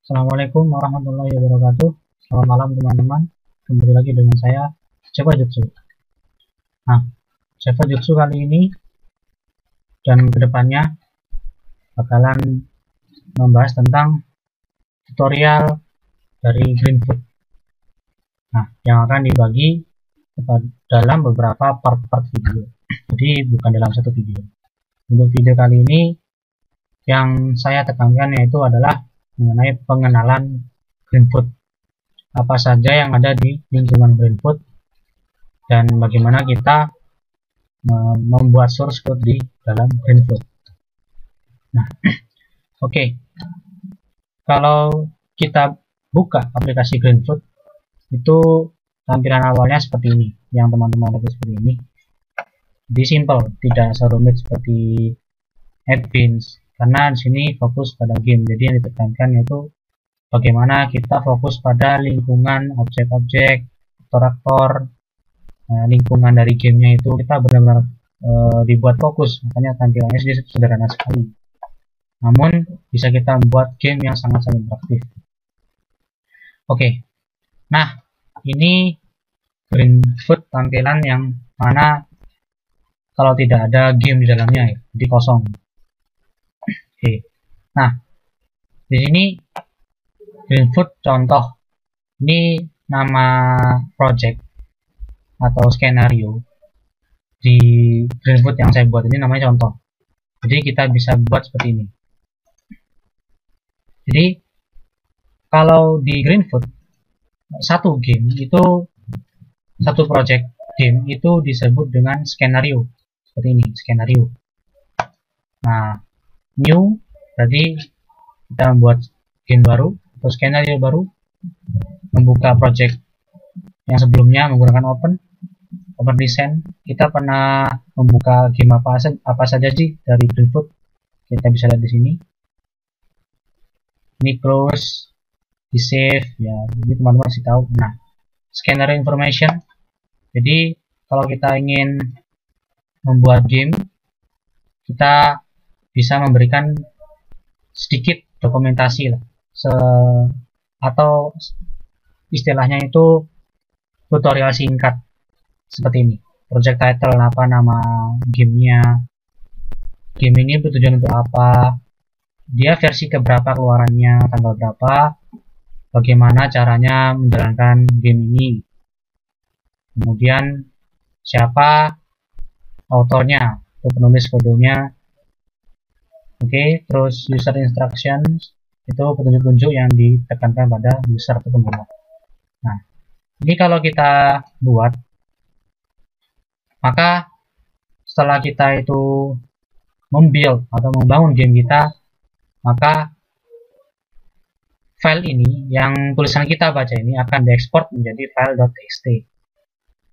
Assalamualaikum warahmatullahi wabarakatuh. Selamat malam teman-teman. Kembali lagi dengan saya, Java Jutsu. Nah, Java Jutsu kali ini dan kedepannya bakalan membahas tentang tutorial dari Greenfoot. Nah, yang akan dibagi dalam beberapa part-part video. Jadi bukan dalam satu video. Untuk video kali ini yang saya tekankan yaitu adalah mengenai pengenalan Greenfoot. Apa saja yang ada di lingkungan Greenfoot dan bagaimana kita membuat source code di dalam Greenfoot. Nah, oke. Kalau kita buka aplikasi Greenfoot, itu tampilan awalnya seperti ini, yang teman-teman lihat seperti ini. Jadi simple, tidak serumit seperti Adbeans, karena di sini fokus pada game. Jadi yang ditekankan yaitu bagaimana kita fokus pada lingkungan objek-objek, aktor-aktor, lingkungan dari gamenya itu kita benar-benar dibuat fokus. Makanya tampilannya sederhana sekali. Namun bisa kita membuat game yang sangat-sangat interaktif. Oke. Nah, ini Greenfoot tampilan yang mana kalau tidak ada game di dalamnya ya, jadi kosong. Oke. Nah, di sini Greenfoot contoh. Ini nama project atau skenario di Greenfoot yang saya buat ini namanya contoh. Jadi kita bisa buat seperti ini. Jadi kalau di Greenfoot satu game itu, satu project game itu disebut dengan skenario. Seperti ini, skenario. Nah, new berarti kita membuat game baru atau skenario baru, membuka project yang sebelumnya menggunakan open design. Kita pernah membuka game apa saja sih dari Greenfoot? Kita bisa lihat di sini. Ini close, di save ya, jadi teman-teman masih tahu. Nah, scanner information. Jadi kalau kita ingin membuat game, kita bisa memberikan sedikit dokumentasi lah, atau istilahnya itu tutorial singkat seperti ini. Project title, apa nama gamenya, game ini bertujuan untuk apa, dia versi keberapa keluarannya, tanggal berapa, bagaimana caranya menjalankan game ini, kemudian siapa autornya atau penulis kodenya. Oke, terus user instructions, itu petunjuk-petunjuk yang ditekankan pada user atau pengguna. Nah, ini kalau kita buat, maka setelah kita itu membuild atau membangun game kita, maka file ini yang tulisan kita baca ini akan diekspor menjadi file.txt.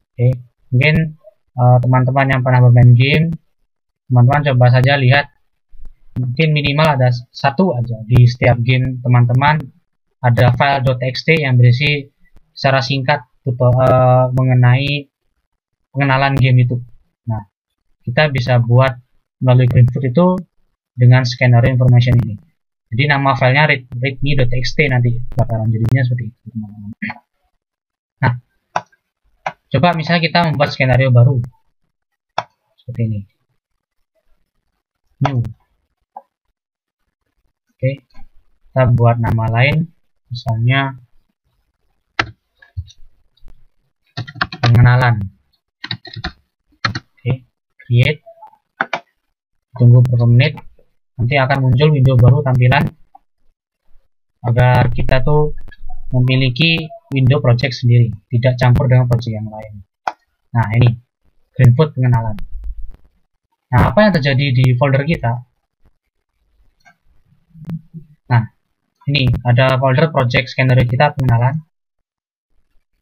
Oke, mungkin teman-teman yang pernah bermain game, teman-teman coba saja lihat, mungkin minimal ada satu aja di setiap game teman-teman ada file.txt yang berisi secara singkat mengenai pengenalan game itu. Nah, kita bisa buat melalui Greenfoot itu dengan scanner information ini. Jadi nama filenya readme.txt nanti bakalan jadinya seperti itu, teman-teman. Nah, coba misalnya kita membuat skenario baru seperti ini, new. Oke, kita buat nama lain, misalnya pengenalan. Oke, create, tunggu beberapa menit, nanti akan muncul window baru tampilan agar kita tuh memiliki window project sendiri, tidak campur dengan project yang lain. Nah, ini Greenfoot pengenalan. Nah, apa yang terjadi di folder kita? Nah, ini ada folder project scanner kita pengenalan.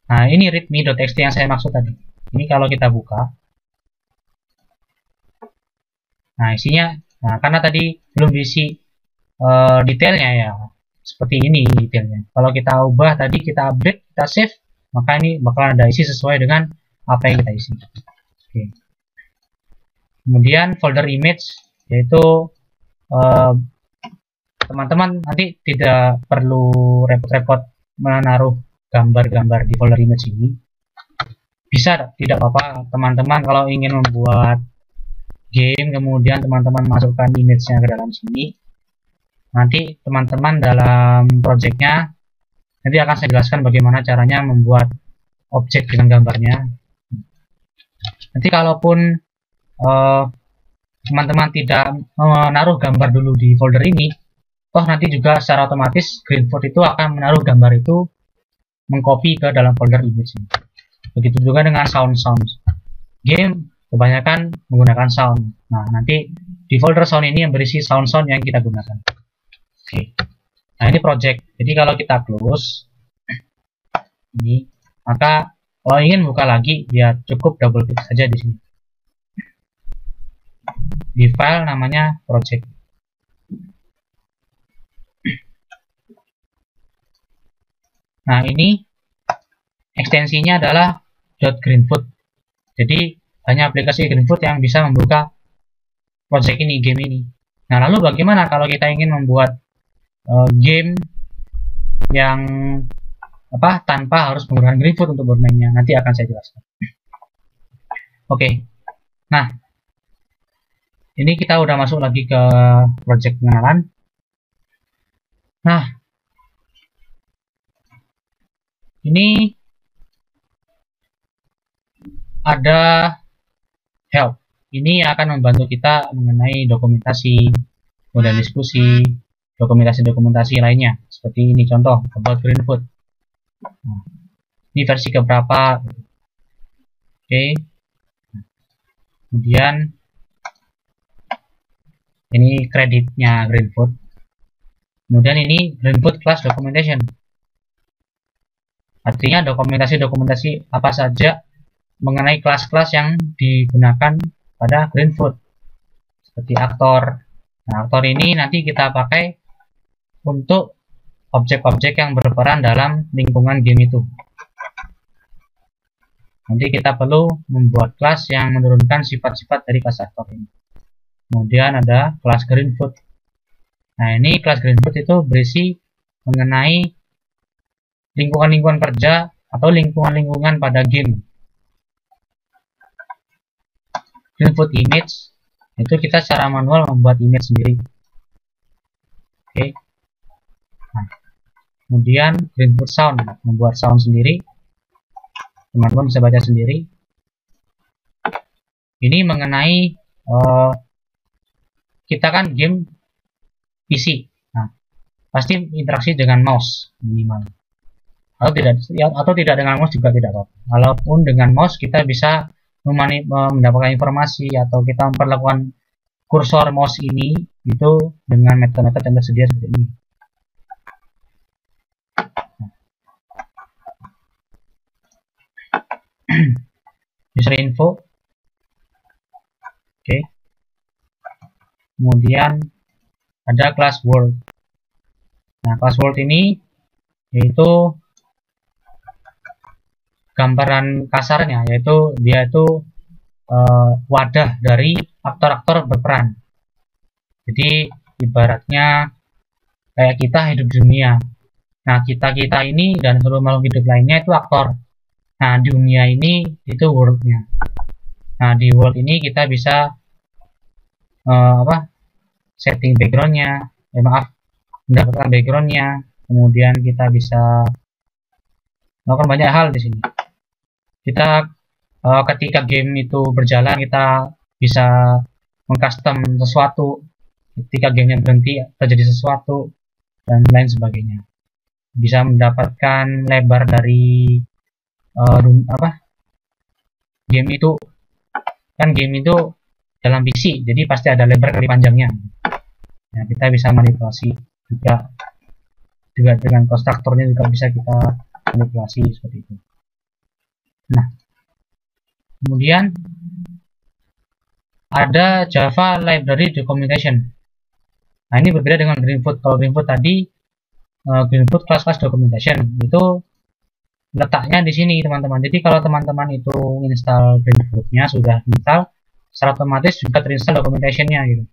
Nah, ini readme.txt yang saya maksud tadi. Ini kalau kita buka, nah isinya, nah karena tadi belum diisi detailnya ya, seperti ini detailnya. Kalau kita ubah tadi, kita update, kita save, maka ini bakalan ada isi sesuai dengan apa yang kita isi. Oke. Kemudian folder image, yaitu teman-teman nanti tidak perlu repot-repot menaruh gambar-gambar di folder image ini. Bisa, tidak apa-apa teman-teman kalau ingin membuat game kemudian teman-teman masukkan image-nya ke dalam sini. Nanti teman-teman dalam projectnya nanti akan saya jelaskan bagaimana caranya membuat objek dengan gambarnya. Nanti kalaupun teman-teman tidak menaruh gambar dulu di folder ini, toh nanti juga secara otomatis Greenfoot itu akan menaruh gambar itu mengcopy ke dalam folder image ini. Begitu juga dengan sound game kebanyakan menggunakan sound. Nah, nanti di folder sound ini yang berisi sound yang kita gunakan. Oke. Nah, ini project. Jadi kalau kita close ini, maka kalau ingin buka lagi ya cukup double klik saja di sini. Di file namanya project. Nah, ini ekstensinya adalah .greenfoot. Jadi hanya aplikasi Greenfoot yang bisa membuka project ini, game ini. Nah, lalu bagaimana kalau kita ingin membuat game yang tanpa harus menggunakan Greenfoot untuk bermainnya? Nanti akan saya jelaskan. Oke. Nah, ini kita udah masuk lagi ke project pengenalan. Nah, ini ada help. Ini akan membantu kita mengenai dokumentasi, model diskusi, dokumentasi lainnya. Seperti ini contoh about Greenfoot. Nah, ini versi keberapa? Oke. Kemudian ini kreditnya Greenfoot. Kemudian ini Greenfoot class documentation. Artinya dokumentasi apa saja mengenai kelas-kelas yang digunakan pada Greenfoot. Seperti aktor. Nah, aktor ini nanti kita pakai untuk objek-objek yang berperan dalam lingkungan game itu. Nanti kita perlu membuat kelas yang menurunkan sifat-sifat dari kelas aktor ini. Kemudian ada kelas Greenfoot. Nah, ini kelas Greenfoot itu berisi mengenai lingkungan-lingkungan kerja atau lingkungan-lingkungan pada game. Greenfoot image itu kita secara manual membuat image sendiri. Oke. Nah, kemudian Greenfoot sound, membuat sound sendiri. Teman-teman bisa baca sendiri. Ini mengenai kita kan game PC. Nah, pasti interaksi dengan mouse minimal. Atau tidak dengan mouse juga tidak apa-apa. Walaupun dengan mouse kita bisa mendapatkan informasi atau kita memperlakukan kursor mouse ini itu dengan metode-metode yang tersedia seperti ini. User info. Oke. Kemudian ada class world. Nah, class world ini yaitu gambaran kasarnya, yaitu dia itu wadah dari aktor-aktor berperan. Jadi ibaratnya kayak kita hidup di dunia. Nah, kita ini dan seluruh makhluk hidup lainnya itu aktor. Nah, dunia ini itu world-nya. Nah, di world ini kita bisa setting background-nya, mendapatkan background-nya. Kemudian kita bisa melakukan banyak hal di sini. Kita ketika game itu berjalan kita bisa mengcustom sesuatu. Ketika gamenya berhenti terjadi sesuatu dan lain sebagainya. Bisa mendapatkan lebar dari game itu. Kan game itu dalam PC, jadi pasti ada lebar kali panjangnya. Nah, kita bisa manipulasi juga dengan konstruktornya juga bisa kita manipulasi seperti itu. Nah, kemudian ada Java Library Documentation. Nah, ini berbeda dengan Greenfoot. Kalau Greenfoot tadi Greenfoot class documentation itu letaknya di sini teman-teman. Jadi kalau teman-teman itu install Greenfoot-nya sudah install, secara otomatis juga terinstall documentation-nya gitu.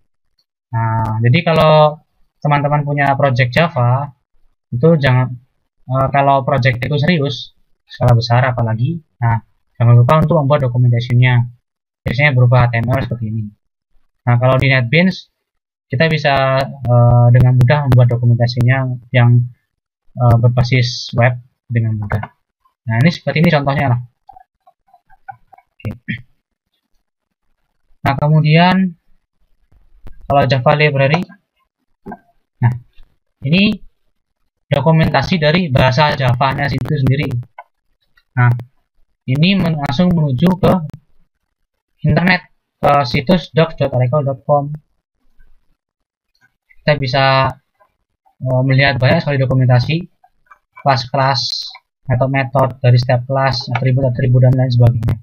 Nah, jadi kalau teman-teman punya project Java, itu jangan kalau project itu serius, skala besar apalagi, nah jangan lupa untuk membuat dokumentasinya. Biasanya berupa HTML seperti ini. Nah, kalau di NetBeans kita bisa dengan mudah membuat dokumentasinya yang berbasis web dengan mudah. Nah, ini seperti ini contohnya lah. Oke. Nah, kemudian kalau Java Library, nah ini dokumentasi dari bahasa Java-nya itu sendiri. Nah, ini langsung menuju ke internet, ke situs docs.oracle.com. Kita bisa melihat banyak sekali dokumentasi kelas-kelas, metode-metode dari setiap kelas, atribut-atribut dan lain sebagainya.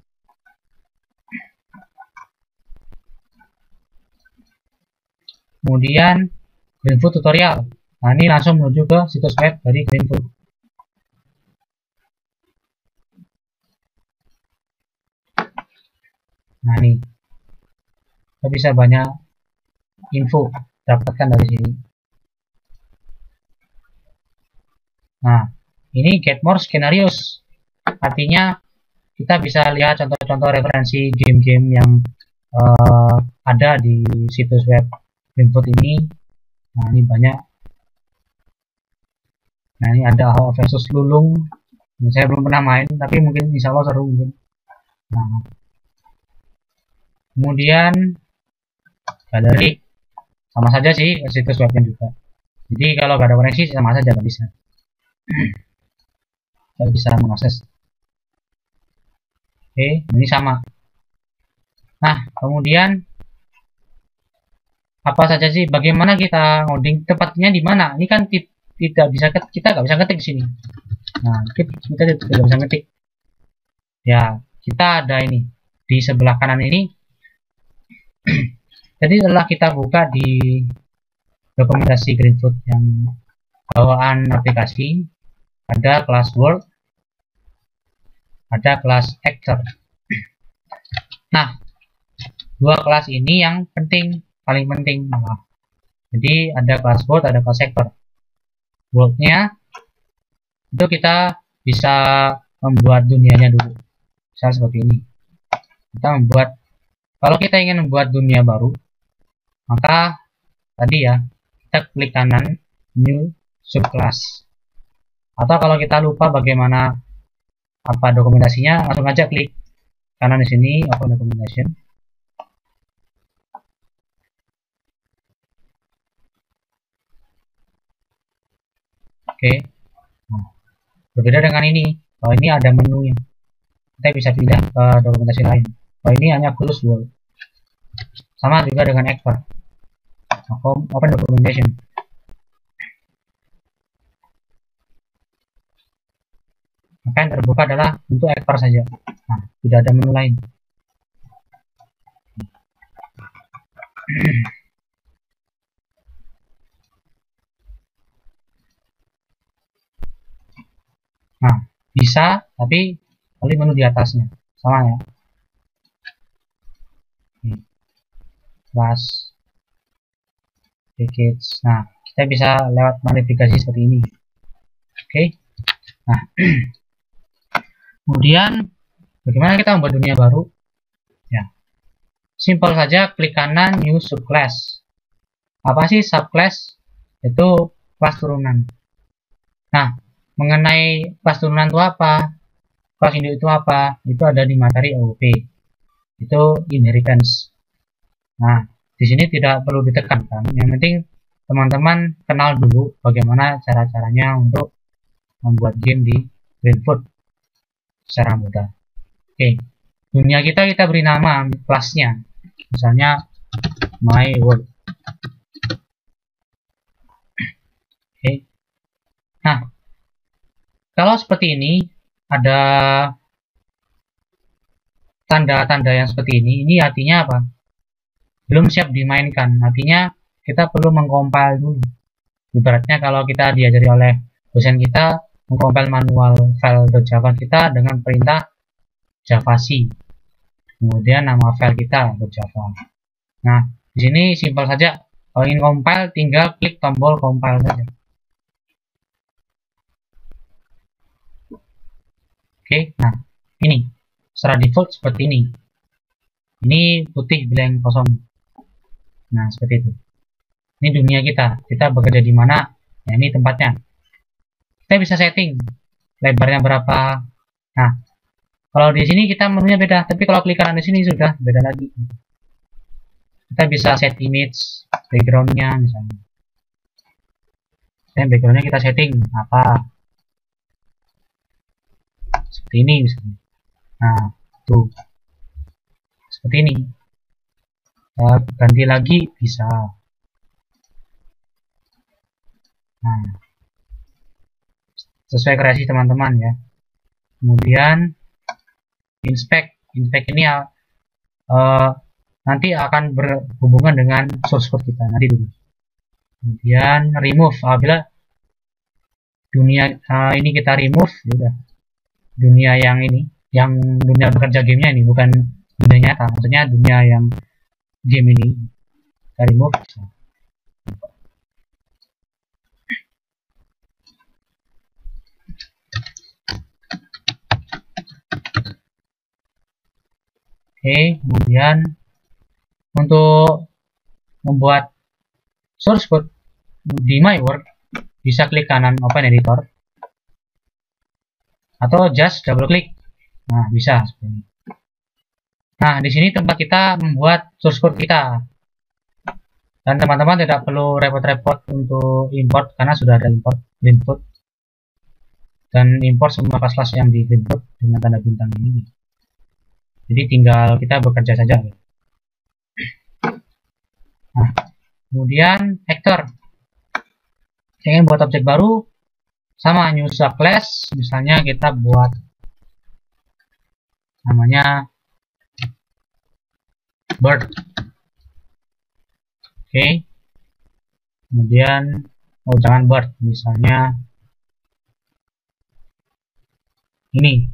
Kemudian Greenfoot tutorial. Nah, ini langsung menuju ke situs web dari Greenfoot. Nah, ini kita bisa banyak info dapatkan dari sini. Nah, ini get more scenarios, artinya kita bisa lihat contoh-contoh referensi game-game yang ada di situs web Greenfoot ini. Nah, ini banyak. Nah, ini ada How versus Lulung. Ini saya belum pernah main, tapi mungkin insya Allah seru mungkin. Nah, kemudian galeri, sama saja sih situs webnya juga. Jadi kalau nggak ada koneksi sama saja nggak bisa. Nggak bisa mengakses. Oke, ini sama. Nah, kemudian apa saja sih? Bagaimana kita ngoding? Tepatnya di mana? Ini kan tidak bisa kita nggak bisa ketik di sini. Nah, kita tidak bisa ketik. Ya, kita ada ini di sebelah kanan ini. Jadi setelah kita buka di dokumentasi Greenfoot yang bawaan aplikasi, ada kelas World, ada kelas Actor. Nah, dua kelas ini yang penting, paling penting. Nah, jadi ada kelas World, ada kelas Actor. World-nya itu kita bisa membuat dunianya dulu, misalnya seperti ini. Kita membuat, kalau kita ingin membuat dunia baru, maka tadi ya kita klik kanan new subclass, atau kalau kita lupa bagaimana apa dokumentasinya, langsung aja klik kanan di sini open documentation. Oke. Nah, berbeda dengan ini, kalau ini ada menunya, kita bisa pindah ke dokumentasi lain. Kalau ini hanya close world. Sama juga dengan Expert, open documentation. Maka yang terbuka adalah untuk Expert saja. Nah, tidak ada menu lain. Nah, bisa, tapi kali menu di atasnya sama ya. Kelas package. Nah, kita bisa lewat modifikasi seperti ini. Oke. Nah, kemudian bagaimana kita membuat dunia baru? Ya, simpel saja, klik kanan new subclass. Apa sih subclass? Itu kelas turunan. Nah, mengenai kelas turunan itu apa, kelas induk itu apa, itu ada di materi OOP, itu inheritance. Nah, di sini tidak perlu ditekankan, yang penting teman-teman kenal dulu bagaimana cara-caranya untuk membuat game di Greenfoot secara mudah. Oke, dunia kita beri nama kelasnya, misalnya my world. Oke, nah kalau seperti ini ada tanda-tanda yang seperti ini artinya apa? Belum siap dimainkan, artinya kita perlu mengcompile dulu. Ibaratnya kalau kita diajari oleh dosen kita mengcompile manual file .java kita dengan perintah javac, kemudian nama file kita .java. Nah, di sini simpel saja, Kalau ingin compile, tinggal klik tombol compile saja. Oke, nah ini secara default seperti ini. Ini putih blank kosong. Nah, seperti itu. Ini dunia kita. Kita bekerja di mana? Nah, ini tempatnya. Kita bisa setting lebarnya berapa. Nah, kalau di sini kita menunya beda, tapi kalau klik kanan di sini sudah beda lagi. Kita bisa set image backgroundnya misalnya. Dan backgroundnya kita setting apa? Seperti ini misalnya. Nah, tuh seperti ini. Ganti lagi bisa. Nah, sesuai kreasi teman-teman ya. Kemudian inspect ini nanti akan berhubungan dengan source code kita nanti dulu. Kemudian remove, apabila dunia ini kita remove, ya udah dunia yang ini, yang dunia bekerja gamenya ini, bukan dunia nyata, maksudnya dunia yang game ini kita remove. Oke, kemudian untuk membuat source code di my work, bisa klik kanan open editor atau just double klik. Nah, bisa seperti ini. Nah, di sini tempat kita membuat source code kita. Dan teman-teman tidak perlu repot-repot untuk import karena sudah ada import input dan import semua kelas-kelas yang di input dengan tanda bintang ini. Jadi tinggal kita bekerja saja. Nah, kemudian actor. Ingin buat objek baru, sama new subclass, misalnya kita buat namanya bird. Oke. Kemudian jangan bird, misalnya ini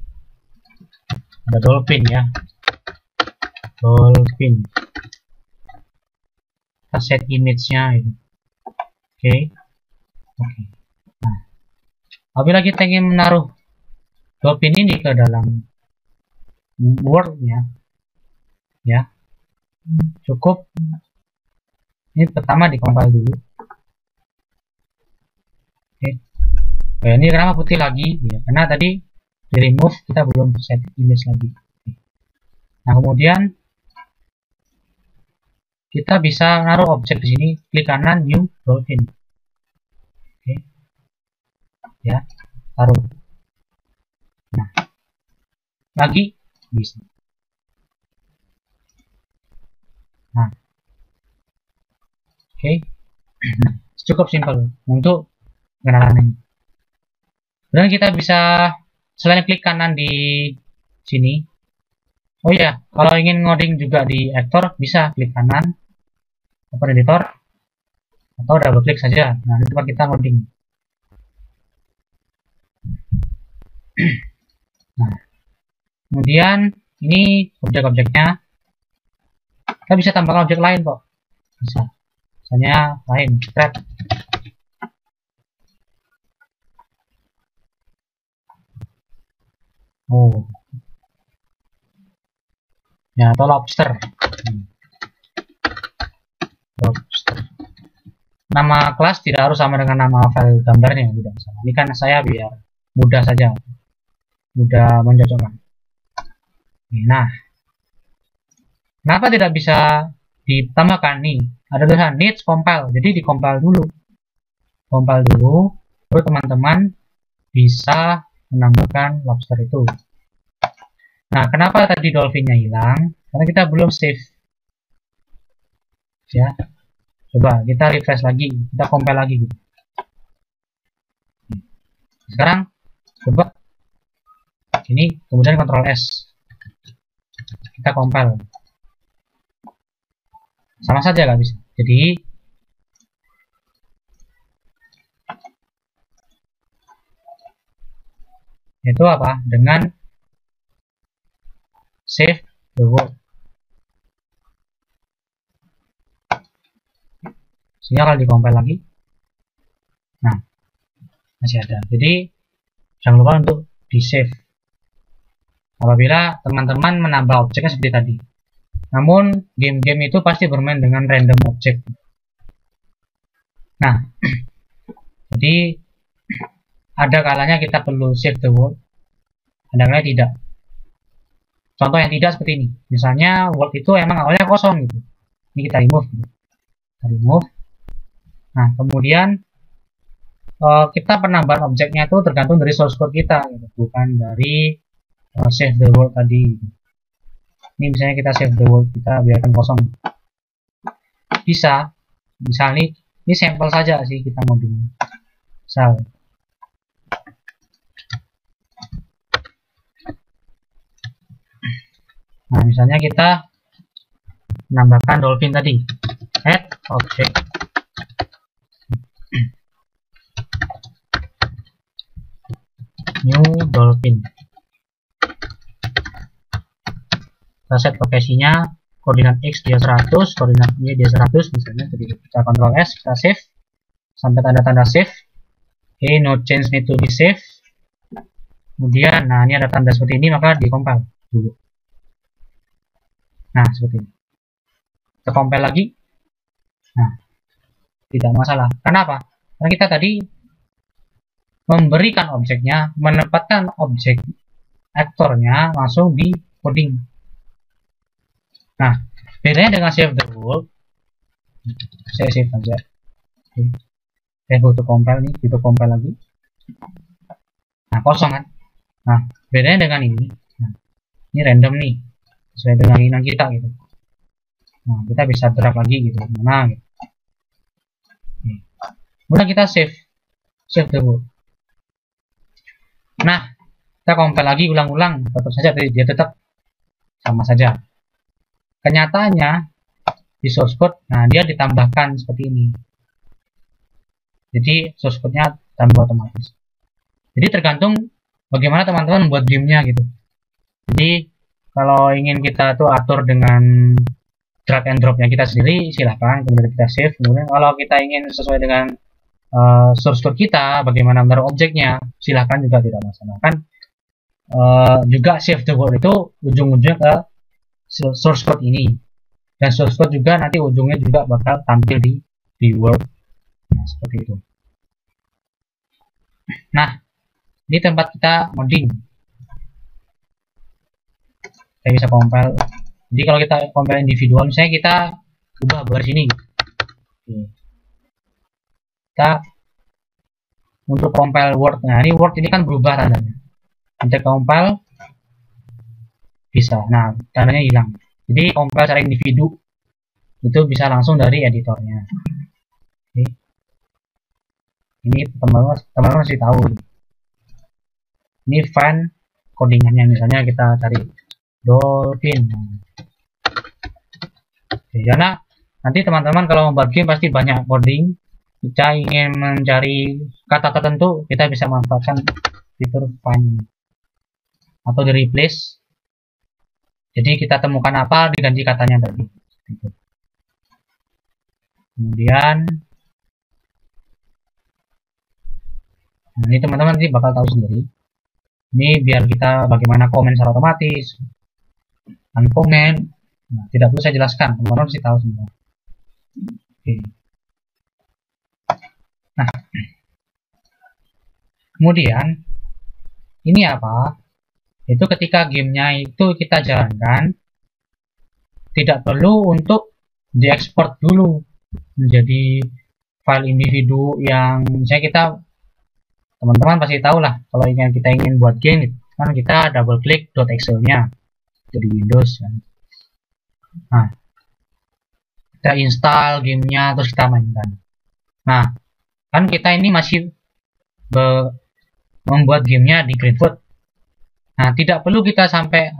ada dolphin ya, dolphin. Kita set image-nya ini. Oke. Nah, apabila kita ingin menaruh dolphin ini ke dalam world-nya, ya cukup ini pertama dikompil dulu. Oke. Ini kenapa putih lagi? Ya, karena tadi di remove kita belum set image lagi. Nah, kemudian kita bisa naruh objek di sini, klik kanan new dolphin. Oke. Ya, taruh. Nah, lagi bisa. Nah, oke. Cukup simpel untuk pengenalan ini. Dan kita bisa selain klik kanan di sini. Oh iya, kalau ingin ngoding juga di editor bisa klik kanan open editor atau double klik saja. Nah, itu tempat kita ngoding. Nah, kemudian ini objek-objeknya. Kita bisa tambahkan objek lain kok. Bisa. Misalnya lain, crab. Oh. Ya, atau lobster. Lobster. Nama kelas tidak harus sama dengan nama file gambarnya, tidak sama. Ini kan saya biar mudah saja, mudah mencocokkan. Nah, kenapa tidak bisa ditambahkan nih? Ada tulisan needs compile, jadi dikompil dulu. Compile dulu, baru teman-teman bisa menambahkan lobster itu. Nah, kenapa tadi dolphinnya hilang? Karena kita belum save. Ya, coba kita refresh lagi, kita compile lagi gitu. Sekarang coba ini, kemudian Ctrl S, kita compile, sama saja nggak bisa. Jadi itu apa? Dengan save the world. Sehingga kalau di-compile lagi, nah masih ada. Jadi jangan lupa untuk di-save apabila teman-teman menambah objeknya seperti tadi. Namun game-game itu pasti bermain dengan random object. Nah, jadi ada kalanya kita perlu save the world, ada kalanya tidak. Contoh yang tidak seperti ini. Misalnya world itu emang awalnya kosong gitu. Ini kita remove gitu. Kita remove. Nah, kemudian kita penambahan objeknya itu tergantung dari source code kita gitu. Bukan dari save the world tadi gitu. Ini misalnya kita save the world, kita biarkan kosong. Bisa. Misalnya ini sampel saja sih kita mau bikin. Misal nah, misalnya kita menambahkan dolphin tadi, add object new dolphin. Kita set lokasinya, koordinat X dia 100, koordinat Y dia 100 misalnya. Jadi kita Ctrl S, kita save sampai tanda-tanda save. Oke, no change need to be save. Kemudian, nah ini ada tanda seperti ini, maka di compile dulu. Nah, seperti ini. Kita compile lagi. Nah, tidak masalah. Kenapa? Karena kita tadi memberikan objeknya, menempatkan objek aktornya langsung di coding. Nah, bedanya dengan save the world, saya save saja. Saya butuh compile nih, butuh compile lagi. Nah, kosong kan? Nah, bedanya dengan ini. Nah, ini random nih, sesuai dengan keinginan kita gitu. Nah, kita bisa drag lagi gitu, mana gitu. Kemudian kita save the world. Nah, kita compile lagi ulang-ulang, tetap saja dia tetap sama saja. Kenyataannya di source code, nah dia ditambahkan seperti ini. Jadi source code-nya tambah otomatis. Jadi tergantung bagaimana teman-teman membuat game-nya gitu. Jadi kalau ingin kita tuh atur dengan drag and drop-nya kita sendiri, silahkan. Kemudian kita save. Kemudian kalau kita ingin sesuai dengan source code kita, bagaimana menaruh objeknya, silahkan juga, tidak masalah. Kan juga save the world itu ujung-ujungnya ke source code ini, dan source code juga nanti ujungnya juga bakal tampil di world. Nah, seperti itu. Nah, ini tempat kita modding. Kita bisa compile. Jadi kalau kita compile individual, misalnya kita ubah baris ini. Kita untuk compile word, nah ini word ini kan berubah tandanya. Kita compile bisa, nah tandanya hilang. Jadi compile secara individu itu bisa langsung dari editornya. Oke. Ini teman-teman masih tahu. Ini file codingannya, misalnya kita cari dolphin. Oke, karena nanti teman-teman kalau membuat game pasti banyak coding. Kita ingin mencari kata tertentu, kita bisa manfaatkan fitur find ini atau di replace. Jadi kita temukan apa, diganti katanya tadi. Kemudian, nah ini teman-teman sih bakal tahu sendiri. Ini biar kita bagaimana komen secara otomatis, uncommand. Nah, tidak perlu saya jelaskan, teman-teman pasti tahu semua. Oke. Nah, kemudian ini apa? Itu ketika gamenya itu kita jalankan, tidak perlu untuk diekspor dulu menjadi file individu yang misalnya kita, teman-teman pasti tahu lah, kalau kita ingin buat game kan kita double klik .excel nya jadi Windows kan. Nah, kita install gamenya terus kita mainkan. Nah, kan kita ini masih membuat gamenya di Greenfoot. Nah, tidak perlu kita sampai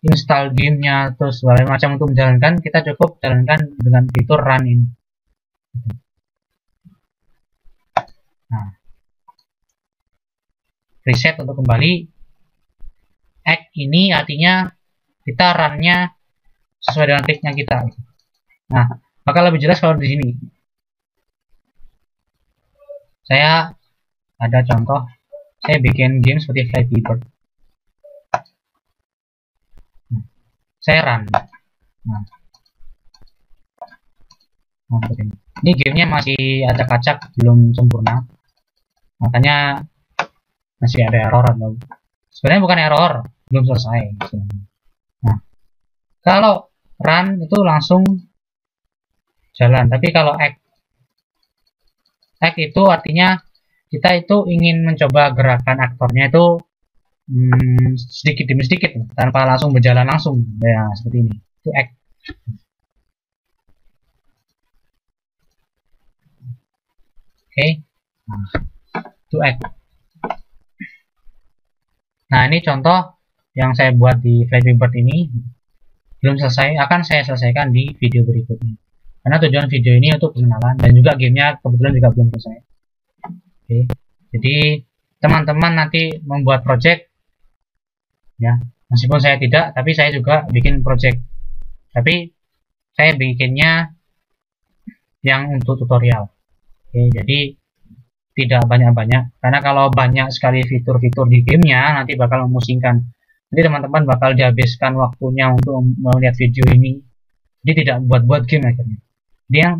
install gamenya terus segala macam untuk menjalankan, kita cukup jalankan dengan fitur run ini. Nah, reset untuk kembali. Act ini artinya kita run-nya sesuai dengan kliknya kita. Nah, bakal lebih jelas kalau di sini. saya ada contoh, saya bikin game seperti Flappy Bird. Saya run. Nah, ini gamenya masih acak-acak, belum sempurna, makanya masih ada error. Atau sebenarnya bukan error, belum selesai. Nah, kalau run itu langsung jalan, tapi kalau act itu artinya kita itu ingin mencoba gerakan aktornya itu sedikit demi sedikit tanpa langsung berjalan langsung, ya seperti ini, itu act. Oke. Nah, itu act. Nah, ini contoh yang saya buat di Flappy Bird ini, belum selesai, akan saya selesaikan di video berikutnya, karena tujuan video ini untuk pengenalan, dan juga gamenya kebetulan juga belum selesai. Oke, jadi teman-teman nanti membuat project ya, meskipun saya tidak, tapi saya juga bikin project, tapi saya bikinnya yang untuk tutorial. Oke, jadi tidak banyak-banyak, karena kalau banyak sekali fitur-fitur di gamenya nanti bakal memusingkan. Jadi teman-teman bakal dihabiskan waktunya untuk melihat video ini, jadi tidak buat-buat game akhirnya. Dia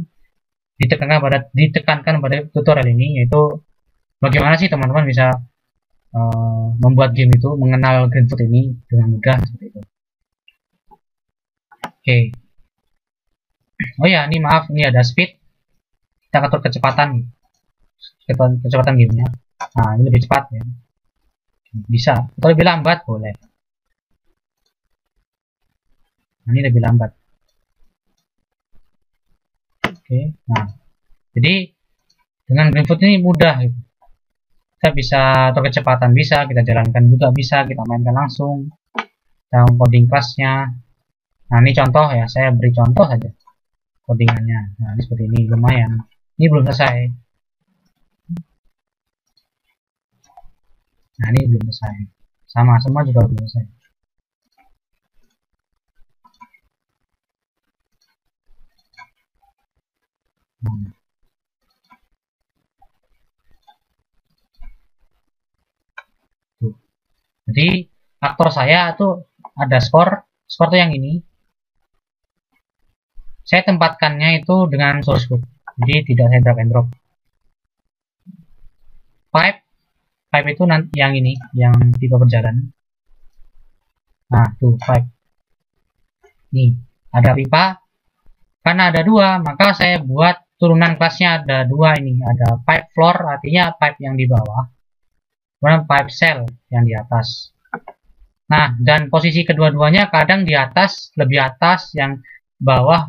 ditekankan pada tutorial ini, yaitu bagaimana sih teman-teman bisa membuat game itu, mengenal Greenfoot ini dengan mudah seperti itu. Oke. Oh ya, ini maaf, ini ada speed, kita atur kecepatan gamenya. Nah, ini lebih cepat ya, bisa, atau lebih lambat boleh. Nah, ini lebih lambat. Oke, nah jadi dengan Greenfoot ini mudah gitu. Kita bisa atur kecepatan, bisa kita jalankan juga, bisa kita mainkan langsung dalam coding kelasnya. Nah, ini contoh ya, saya beri contoh saja codingannya. Nah, ini seperti ini, lumayan. Ini belum selesai. Nah, ini belum selesai. Sama, semua juga belum selesai. Tuh. Jadi aktor saya tuh ada skor tuh yang ini. Saya tempatkannya itu dengan source code, jadi tidak saya drag and drop. Pipe itu nanti yang ini, yang tipe berjalan. Nah, tuh pipe. Nih, ada pipa. Karena ada dua, maka saya buat turunan kelasnya ada dua ini. Ada pipe floor, artinya pipe yang di bawah, kemudian pipe cell yang di atas. Nah, dan posisi kedua-duanya kadang di atas, lebih atas, yang bawah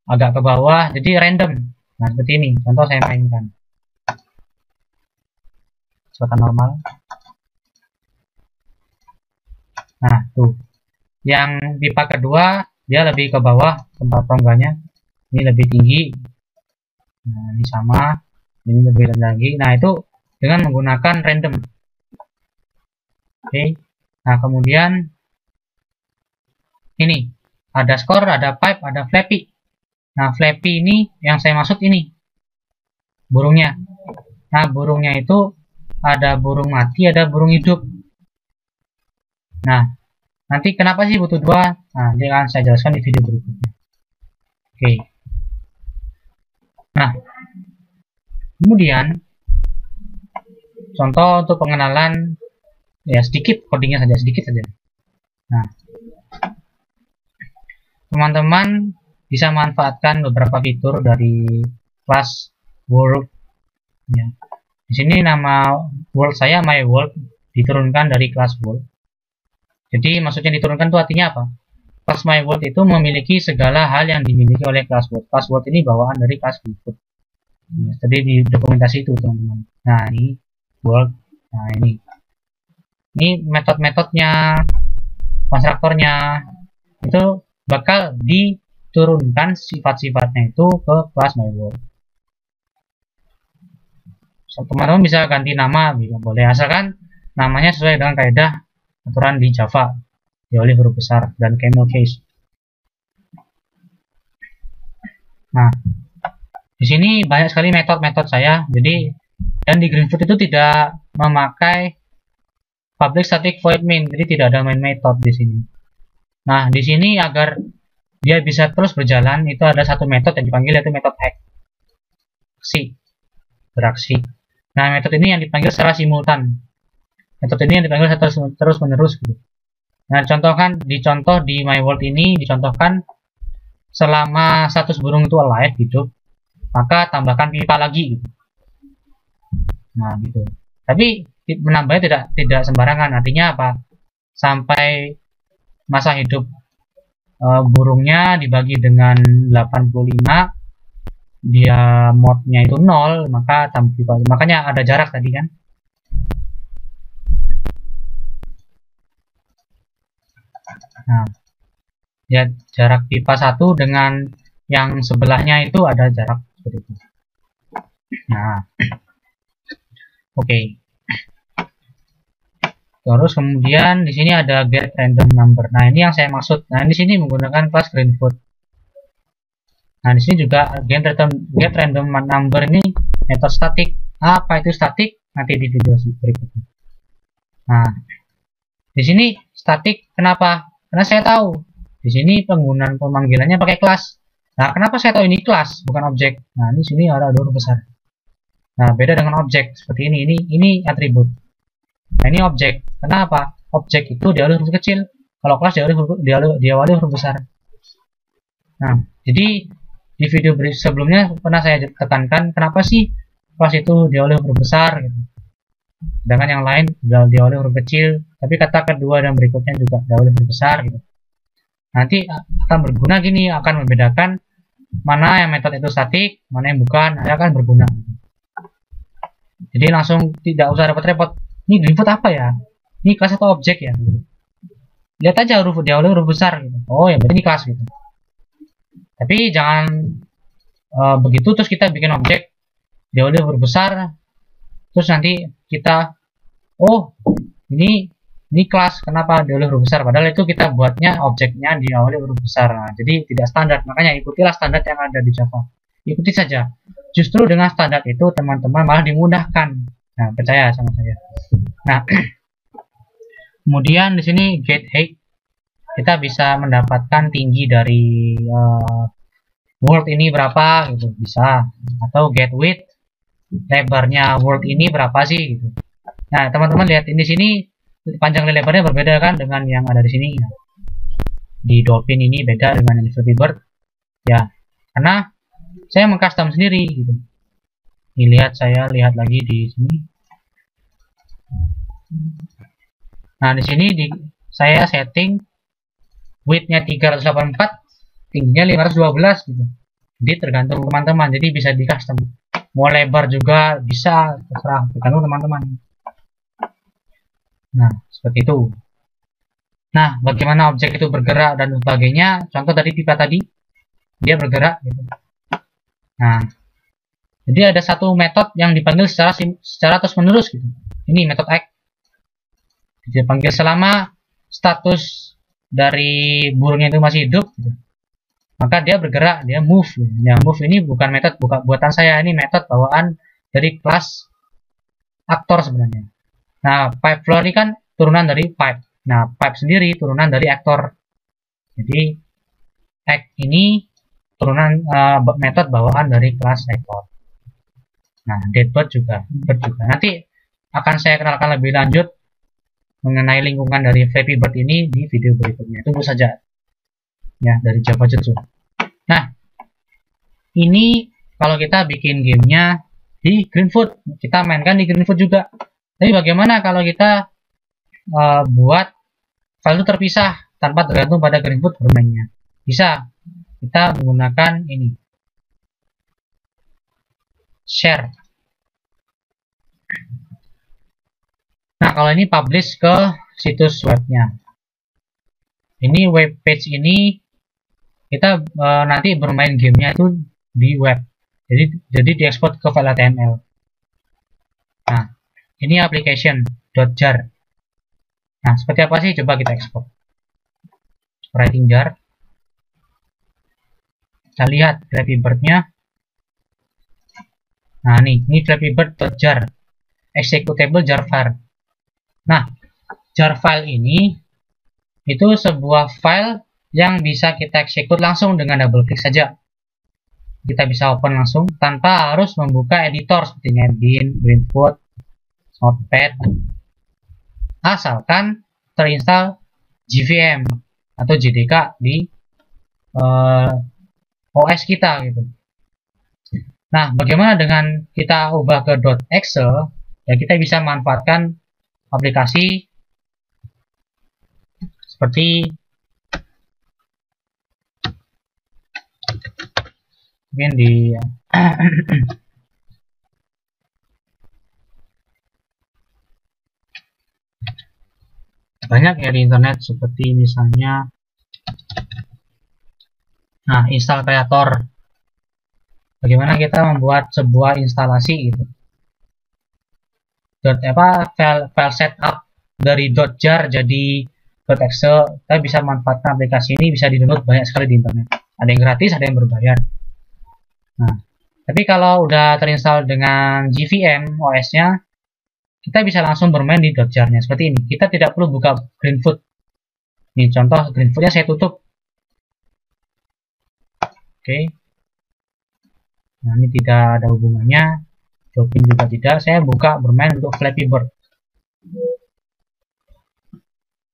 agak ke bawah, jadi random. Nah, seperti ini, contoh saya mainkan kecepatan normal. Nah, tuh, yang pipa kedua dia lebih ke bawah tempat rongganya, ini lebih tinggi. Nah, ini sama, ini lebih rendah lagi. Nah, itu dengan menggunakan random. Oke. Nah, kemudian ini ada skor, ada pipe, ada Flappy. Nah, Flappy ini yang saya maksud ini burungnya. Nah, burungnya itu ada burung mati, ada burung hidup. Nah, nanti kenapa sih butuh dua? Nah, ini akan saya jelaskan di video berikutnya. Oke. Nah, kemudian contoh untuk pengenalan ya, sedikit codingnya saja, sedikit saja. Nah, teman-teman bisa manfaatkan beberapa fitur dari kelas world ya. Di sini nama world saya my world, diturunkan dari kelas world. Jadi maksudnya diturunkan itu artinya apa? Kelas my world itu memiliki segala hal yang dimiliki oleh kelas world. Kelas world ini bawaan dari kelas Greenfoot. Ya, tadi di dokumentasi itu teman-teman. Nah, ini world. Nah, ini metode-metodenya, konstruktornya itu bakal diturunkan sifat-sifatnya itu ke kelas my world. Teman-teman bisa ganti nama, bisa boleh, asalkan namanya sesuai dengan kaidah aturan di Java, diawali huruf besar dan camel case. Nah, di sini banyak sekali metode-metode saya, jadi Dan di Greenfoot itu tidak memakai public static void main, jadi tidak ada main method di sini. Nah, di sini agar dia bisa terus berjalan, itu ada satu metode yang dipanggil, yaitu metode aksi, beraksi. Nah, metode ini yang dipanggil secara simultan. Metode ini yang dipanggil terus menerus gitu. Nah, dicontoh di my world ini dicontohkan selama status burung itu alive hidup, maka tambahkan pipa lagi gitu. Nah, gitu. Tapi menambahnya tidak sembarangan. Artinya apa? Sampai masa hidup burungnya dibagi dengan 85, dia modnya itu 0, maka tambah pipa. Makanya ada jarak tadi kan. Nah, ya jarak pipa 1 dengan yang sebelahnya itu ada jarak seperti itu. Nah, oke. Terus kemudian di sini ada get random number. Nah, ini yang saya maksud. Nah, di sini menggunakan kelas Greenfoot. Nah, di sini juga get random number ini metode statik. Apa itu statik? Nanti di video berikutnya. Nah, di sini statik kenapa? Karena saya tahu di sini penggunaan pemanggilannya pakai kelas. Nah, kenapa saya tahu ini kelas bukan objek? Nah, di sini ada huruf besar. Nah, beda dengan objek seperti ini. Ini atribut. Nah, ini objek. Kenapa? Objek itu diawali huruf kecil. Kalau kelas diawali huruf besar. Nah, jadi di video sebelumnya pernah saya tekankan kenapa sih kelas itu diawali huruf besar gitu. Sedangkan yang lain diawali huruf kecil, tapi kata kedua dan berikutnya juga diawali huruf besar gitu. Nanti akan berguna gini, akan membedakan mana yang metode itu statik, mana yang bukan, akan berguna. Jadi langsung tidak usah repot-repot. Ini Greenfoot apa ya? Ini kelas atau objek ya? Gitu. Lihat aja huruf diawali huruf besar gitu. Oh ya, berarti ini kelas gitu. Tapi jangan begitu terus kita bikin objek diawali huruf besar, terus nanti kita ini kelas, kenapa diawali huruf besar? Padahal itu kita buatnya objeknya diawali huruf besar. Nah, jadi tidak standar. Makanya ikutilah standar yang ada di Java. Ikuti saja. Justru dengan standar itu teman-teman malah dimudahkan. Nah, percaya sama saya. Nah, kemudian di sini get height, kita bisa mendapatkan tinggi dari world ini berapa gitu, bisa. Atau get width, lebarnya world ini berapa sih gitu. Nah, teman-teman lihat ini sini panjang lebarnya berbeda kan dengan yang ada di sini. Nah, di Dolphin ini beda dengan yang di Flappy Bird. Ya, karena saya mengcustom sendiri gitu. Dilihat, saya lihat lagi di sini. Nah, di sini saya setting width-nya 384, tingginya 512 gitu. Jadi tergantung teman-teman, jadi bisa di custom. Mau lebar juga bisa, terserah, tergantung teman-teman. Nah, seperti itu. Nah, bagaimana objek itu bergerak dan sebagainya, contoh tadi pipa tadi, dia bergerak gitu. Nah, jadi ada satu metode yang dipanggil secara terus menerus gitu. Ini metode act. Dipanggil selama status dari burungnya itu masih hidup gitu. Maka dia bergerak, dia move. Ya, move ini bukan metode buatan saya, ini metode bawaan dari kelas aktor sebenarnya. Nah, pipe floor ini kan turunan dari pipe. Nah, pipe sendiri turunan dari aktor. Jadi act ini turunan metode bawaan dari kelas aktor. Nah, deadbird juga, Nanti akan saya kenalkan lebih lanjut mengenai lingkungan dari Flappy Bird ini di video berikutnya. Tunggu saja ya dari Java Jutsu. Nah, ini kalau kita bikin gamenya di Greenfoot, kita mainkan di Greenfoot juga. Tapi bagaimana kalau kita buat file itu terpisah tanpa tergantung pada Greenfoot bermainnya? Bisa, kita menggunakan ini, share. Nah, kalau ini publish ke situs webnya. Ini web page ini kita nanti bermain gamenya itu di web. Jadi diekspor ke file HTML. Nah, ini application.jar. Nah, seperti apa sih? Coba kita ekspor. Writing jar. Kita lihat Flappy Bird-nya. Nah, ini Flappy Bird.jar executable jar file. Nah, jar file ini itu sebuah file yang bisa kita execute langsung dengan double klik saja. Kita bisa open langsung tanpa harus membuka editor seperti Netbeans, Greenfoot, Notepad, asalkan terinstall JVM atau JDK di OS kita gitu. Nah, bagaimana dengan kita ubah ke .exe? Ya, kita bisa manfaatkan aplikasi seperti mungkin di banyak ya di internet, seperti misalnya install creator. Bagaimana kita membuat sebuah instalasi gitu. File setup dari .jar jadi .exe. Kita bisa manfaatkan aplikasi ini, bisa di-download banyak sekali di internet. Ada yang gratis, ada yang berbayar. Nah, tapi kalau udah terinstall dengan JVM OS-nya, kita bisa langsung bermain di .jar-nya seperti ini. Kita tidak perlu buka Greenfoot. Ini contoh Greenfoot-nya saya tutup. Oke. Nah, ini tidak ada hubungannya. Jokin juga tidak. Saya buka bermain untuk Flappy Bird.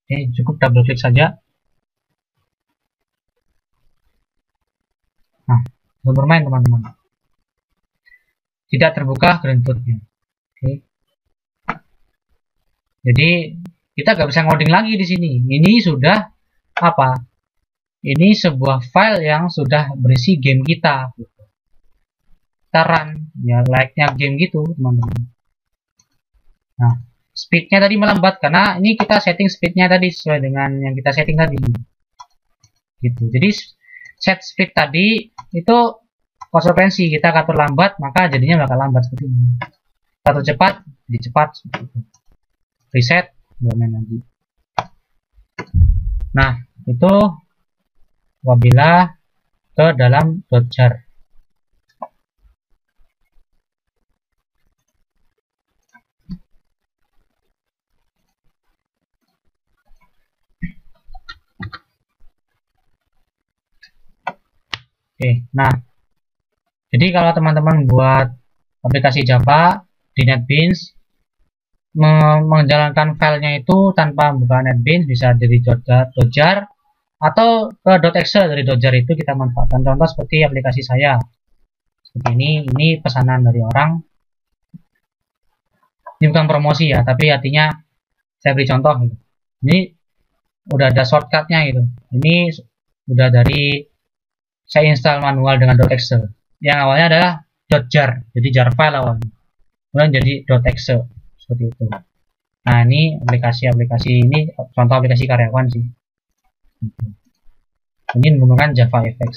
Oke, cukup double klik saja. Nah, untuk bermain teman-teman. Tidak terbuka Greenfoot-nya. Oke. Jadi kita nggak bisa ngoding lagi di sini. Ini sudah apa? Ini sebuah file yang sudah berisi game kita. Kita run, ya layaknya game gitu teman-teman. Nah, speednya tadi melambat karena ini kita setting speednya tadi sesuai dengan yang kita setting tadi. Gitu. Jadi set speed tadi itu konsekuensi kita atur lambat, maka jadinya bakal lambat seperti ini. Atur cepat, jadi cepat seperti itu. Reset, bermain lagi. Nah, itu apabila ke dalam .jar. Oke, nah, jadi kalau teman-teman buat aplikasi Java di Netbeans, menjalankan filenya itu tanpa buka Netbeans bisa dari .jar atau ke .exe dari .jar itu kita manfaatkan. Contoh seperti aplikasi saya. Seperti ini pesanan dari orang. Ini bukan promosi ya, tapi artinya saya beri contoh gitu. Ini udah ada shortcutnya gitu. Ini udah dari saya install manual dengan .exe. Yang awalnya adalah .jar, jadi jar file awalnya. Kemudian jadi .exe seperti itu. Nah, ini aplikasi ini contoh aplikasi karyawan sih. Ini menggunakan JavaFX.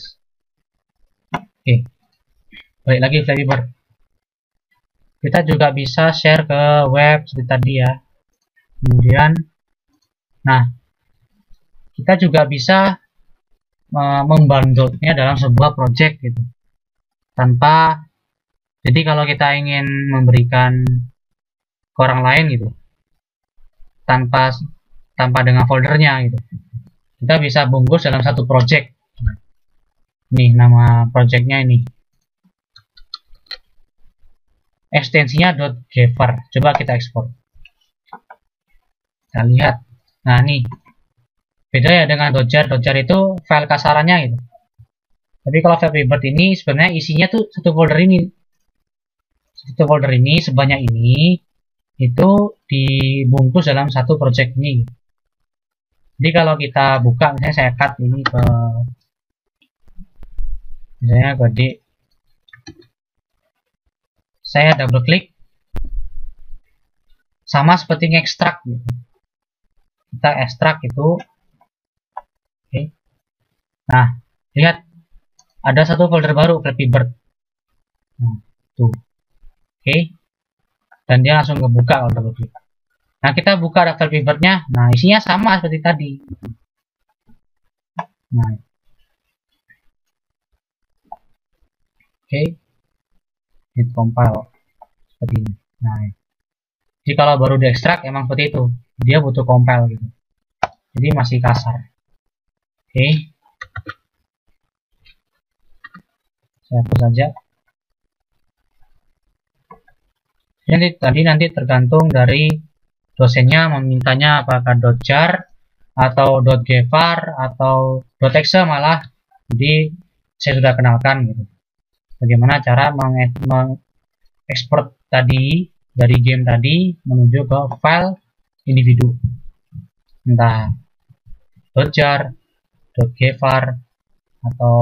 Oke, balik lagi Flappy Bird. Kita juga bisa share ke web seperti tadi ya. Kemudian, nah, kita juga bisa membundle-nya dalam sebuah project gitu. Jadi kalau kita ingin memberikan ke orang lain gitu, tanpa dengan foldernya gitu, kita bisa bungkus dalam satu project. Nih nama projectnya ini, ekstensinya .gever. Coba kita ekspor. Kita lihat. Nah, nih beda ya dengan .jar. .jar itu file kasarannya gitu. Tapi kalau Flappy Bird ini sebenarnya isinya tuh satu folder ini. Satu folder ini sebanyak ini itu dibungkus dalam satu project ini. Jadi kalau kita buka, misalnya saya cut ini ke misalnya ke D, saya double klik, sama seperti ngekstrak gitu. Kita ekstrak itu. Oke. Nah, lihat ada satu folder baru Flappy Bird. Nah, tuh. Oke. Dan dia langsung kebuka kalau double klik. Nah, kita buka Flappy Bird-nya. Nah, isinya sama seperti tadi. Nah. Oke. hit compile seperti ini. Nah, jadi kalau baru diekstrak emang seperti itu, dia butuh compile gitu, jadi masih kasar. Oke, saya hapus saja. Nanti tergantung dari dosennya memintanya apakah .jar atau .gevar atau .exe malah. Jadi saya sudah kenalkan gitu bagaimana cara mengekspor tadi dari game tadi menuju ke file individu, entah .jar, .gevar atau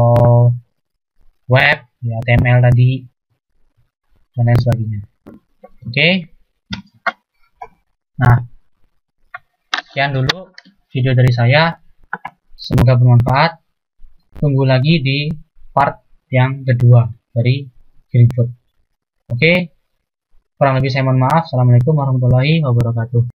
web ya, HTML tadi dan lain sebagainya. Oke. Nah, sekian dulu video dari saya, semoga bermanfaat. Tunggu lagi di part yang kedua dari Greenfoot. Oke, kurang lebih saya mohon maaf. Assalamualaikum warahmatullahi wabarakatuh.